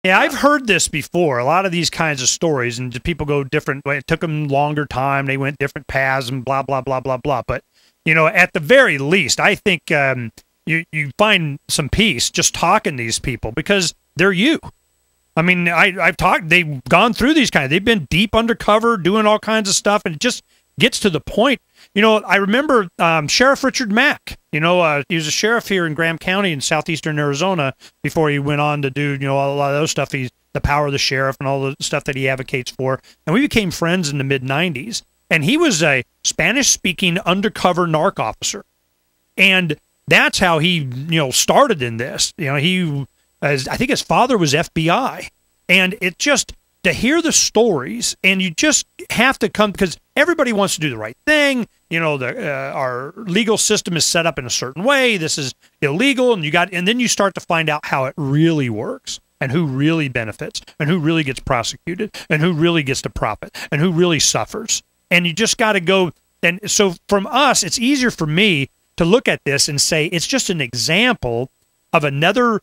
Yeah, I've heard this before. A lot of these kinds of stories, and people go different way. It took them longer time. They went different paths, and blah blah blah blah blah. But at the very least, I think you find some peace just talking to these people because they're you. I mean, I've talked. They've gone through these kinds. They've been deep undercover, doing all kinds of stuff, and it just gets to the point. I remember Sheriff Richard Mack. He was a sheriff here in Graham County in southeastern Arizona before he went on to do, a lot of those stuff. He's the power of the sheriff and all the stuff that he advocates for. And we became friends in the mid-'90s. And he was a Spanish-speaking undercover narc officer. And that's how he, started in this. I think his father was FBI. And it just, to hear the stories, and you just have to come, because everybody wants to do the right thing. Our legal system is set up in a certain way. This is illegal, and then you start to find out how it really works, and who really benefits, and who really gets prosecuted, and who really gets to profit, and who really suffers. And you just got to go. And so from us, it's easier for me to look at this and say it's just an example of another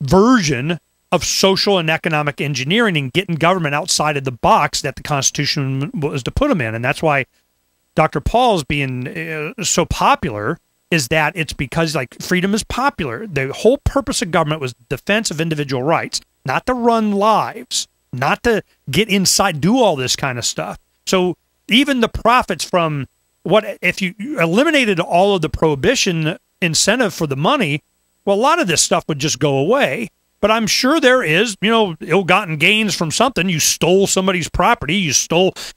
version of social and economic engineering and getting government outside of the box that the Constitution was to put them in. And that's why Dr. Paul's being so popular, is that it's because freedom is popular. The whole purpose of government was defense of individual rights, not to run lives, not to get inside, do all this kind of stuff. So even the profits from if you eliminated all of the prohibition incentive for the money, well, a lot of this stuff would just go away. But I'm sure there is, ill-gotten gains from something. You stole somebody's property,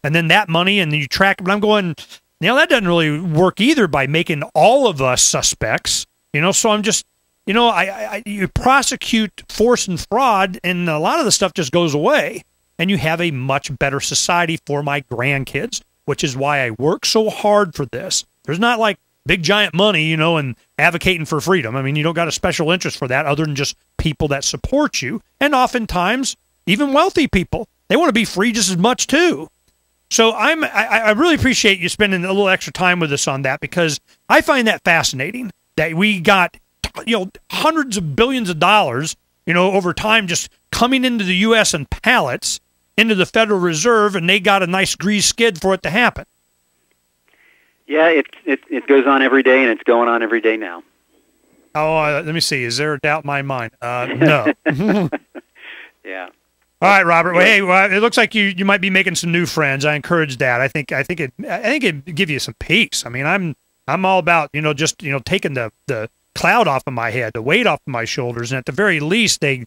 and then that money, and then you track it. But I'm going, that doesn't really work either by making all of us suspects. So I'm just, you prosecute force and fraud, and a lot of the stuff just goes away. And you have a much better society for my grandkids, which is why I work so hard for this. There's not big giant money, and advocating for freedom. I mean, you don't got a special interest for that other than just people that support you. And oftentimes, even wealthy people, they want to be free just as much too. So I really appreciate you spending a little extra time with us on that, because I find that fascinating that we got, hundreds of billions of dollars, over time just coming into the U.S. in pallets into the Federal Reserve, and they got a nice grease skid for it to happen. Yeah, it goes on every day, and it's going on every day now. Oh, let me see. Is there a doubt in my mind? No. Yeah. All right, Robert. Well, hey, it looks like you might be making some new friends. I encourage that. I think it give you some peace. I mean, I'm all about just taking the cloud off of my head, the weight off of my shoulders, and at the very least they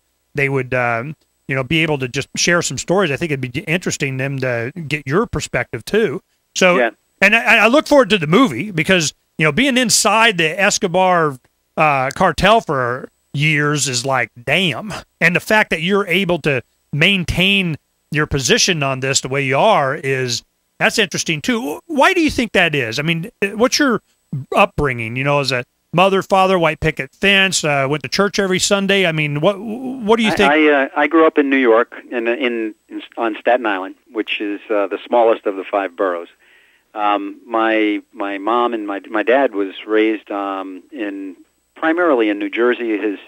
would be able to just share some stories. I think it'd be interesting them to get your perspective too. So. Yeah. And I look forward to the movie because, being inside the Escobar cartel for years is damn. And the fact that you're able to maintain your position on this the way you are that's interesting too. Why do you think that is? I mean, what's your upbringing, as a mother, father, white picket fence, went to church every Sunday? I mean, what do you think? I grew up in New York on Staten Island, which is the smallest of the 5 boroughs. My mom and my dad was raised primarily in New Jersey.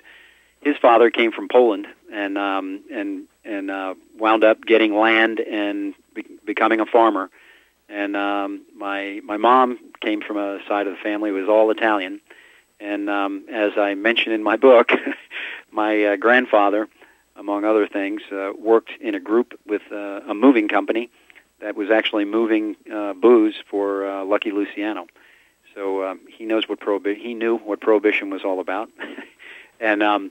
His father came from Poland and wound up getting land and becoming a farmer. And my mom came from a side of the family who was all Italian. And as I mentioned in my book, my grandfather, among other things, worked in a group with a moving company that was actually moving booze for Lucky Luciano. So he knew what prohibition was all about. And I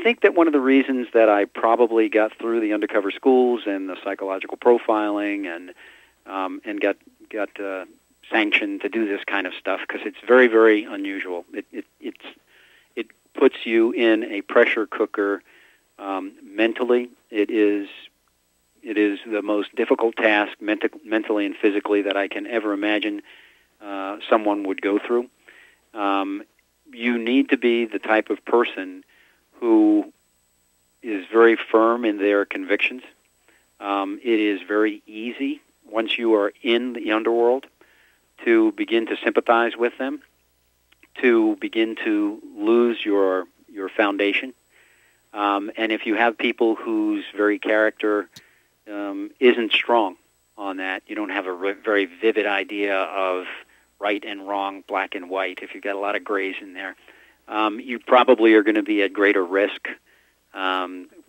think that one of the reasons that I probably got through the undercover schools and the psychological profiling and got sanctioned to do this kind of stuff, because it's very, very unusual. It puts you in a pressure cooker mentally. It is the most difficult task mentally and physically that I can ever imagine someone would go through. You need to be the type of person who is very firm in their convictions. It is very easy, once you are in the underworld, to begin to sympathize with them, to begin to lose your foundation. And if you have people whose very character isn't strong on that, you don't have a very vivid idea of right and wrong, black and white. If you've got a lot of grays in there, you probably are going to be at greater risk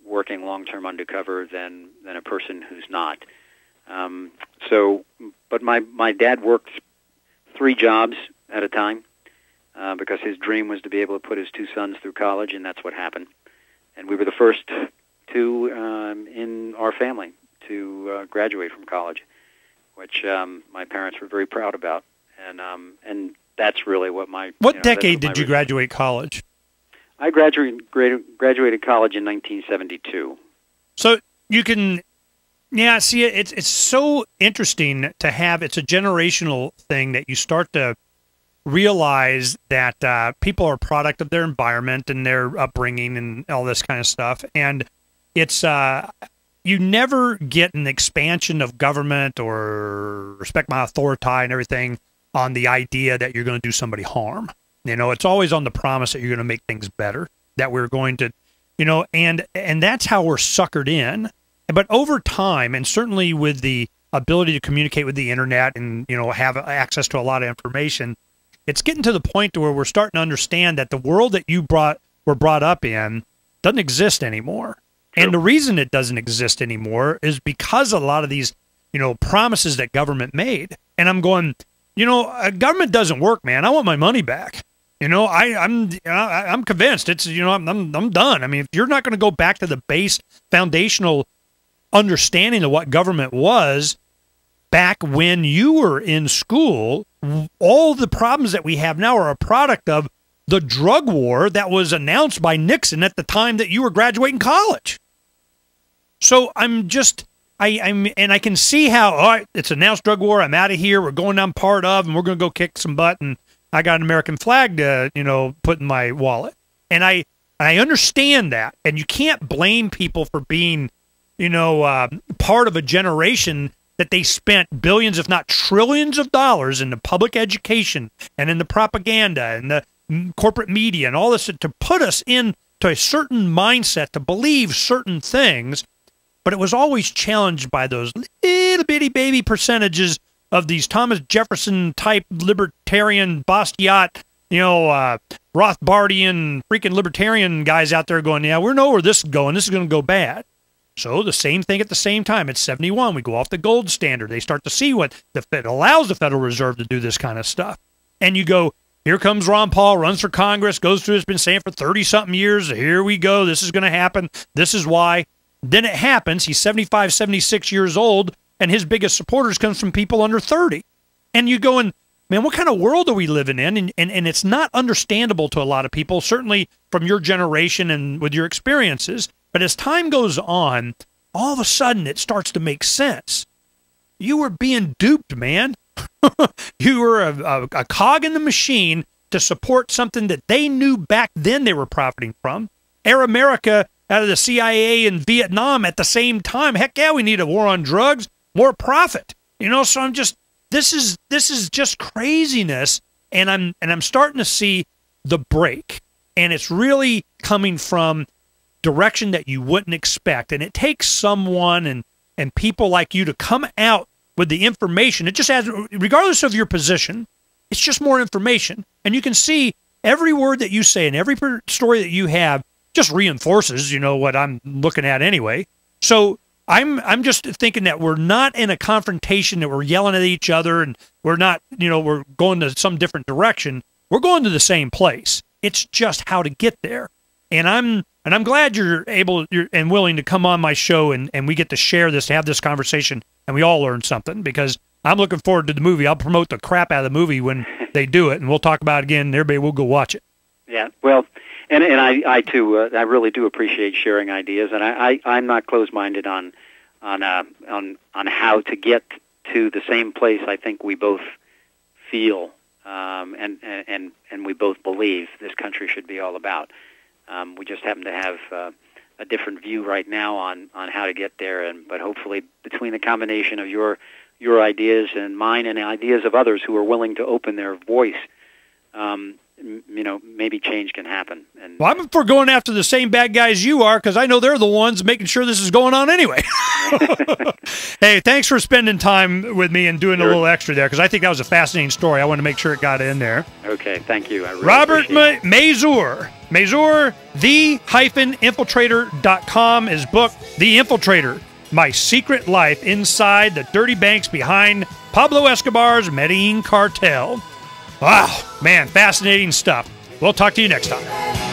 working long-term undercover than a person who's not. But my dad worked 3 jobs at a time because his dream was to be able to put his 2 sons through college, and that's what happened. And we were the first 2 in our family to graduate from college, which my parents were very proud about. And that's really what my... What decade did you graduate college? I graduated college in 1972. So you can... Yeah, see, it's so interesting to have... It's a generational thing that you start to realize that people are a product of their environment and their upbringing and all this kind of stuff. And it's... you never get an expansion of government or respect my authority and everything on the idea that you're going to do somebody harm. You know, it's always on the promise that you're going to make things better, that we're going to, you know, and that's how we're suckered in. But over time, and certainly with the ability to communicate with the internet and, you know, have access to a lot of information, it's getting to the point where we're starting to understand that the world that were brought up in doesn't exist anymore. And the reason it doesn't exist anymore is because of a lot of these, you know, promises that government made. And I'm going, you know, government doesn't work, man. I want my money back. You know, I'm convinced it's, you know, I'm done. I mean, if you're not going to go back to the base foundational understanding of what government was back when you were in school, all the problems that we have now are a product of the drug war that was announced by Nixon at the time that you were graduating college. So I'm just, and I can see how, all right, it's announced drug war, I'm out of here, we're going down part of, and we're going to go kick some butt, and I got an American flag to, you know, put in my wallet. And I understand that, and you can't blame people for being, you know, part of a generation that they spent billions, if not trillions of dollars into public education and in the propaganda and the corporate media and all this to put us into a certain mindset to believe certain things. But it was always challenged by those little bitty baby percentages of these Thomas Jefferson-type libertarian Bastiat, you know, Rothbardian freaking libertarian guys out there going, yeah, we know where this is going. This is going to go bad. So the same thing at the same time. It's 71. We go off the gold standard. They start to see what the Fed allows the Federal Reserve to do this kind of stuff. And you go, here comes Ron Paul, runs for Congress, goes through, it's been saying for 30-something years, here we go, this is going to happen, this is why. Then it happens, he's 75, 76 years old, and his biggest supporters comes from people under 30. And you going, man, what kind of world are we living in? And it's not understandable to a lot of people, certainly from your generation and with your experiences. But as time goes on, all of a sudden it starts to make sense. You were being duped, man. You were a cog in the machine to support something that they knew back then they were profiting from. Air America out of the CIA in Vietnam at the same time. Heck yeah, we need a war on drugs, more profit. You know, so I'm just, this is just craziness, and I'm starting to see the break, and it's really coming from direction that you wouldn't expect, and it takes someone and people like you to come out with the information. It just has, regardless of your position, it's just more information, and you can see every word that you say and every story that you have just reinforces, you know, what I'm looking at anyway. So I'm just thinking that we're not in a confrontation, that we're yelling at each other, and we're not, you know, we're going to some different direction. We're going to the same place. It's just how to get there. And I'm glad you're able and willing to come on my show and we get to share this, to have this conversation, and we all learn something, because I'm looking forward to the movie. I'll promote the crap out of the movie when they do it, and we'll talk about it again, and everybody will go watch it. Yeah, well, and I too, I really do appreciate sharing ideas, and I'm not closed-minded on how to get to the same place I think we both feel and we both believe this country should be all about. We just happen to have a different view right now on how to get there, but hopefully between the combination of your ideas and mine and ideas of others who are willing to open their voice, maybe change can happen. And well, I'm for going after the same bad guys you are, because I know they're the ones making sure this is going on anyway. Hey, thanks for spending time with me and doing a little extra there, because I think that was a fascinating story. I want to make sure it got in there. Okay, thank you. I really Robert appreciate it. Mazur, the-infiltrator.com, his book, The Infiltrator, My Secret Life Inside the Dirty Banks Behind Pablo Escobar's Medellin Cartel. Wow, man, fascinating stuff. We'll talk to you next time.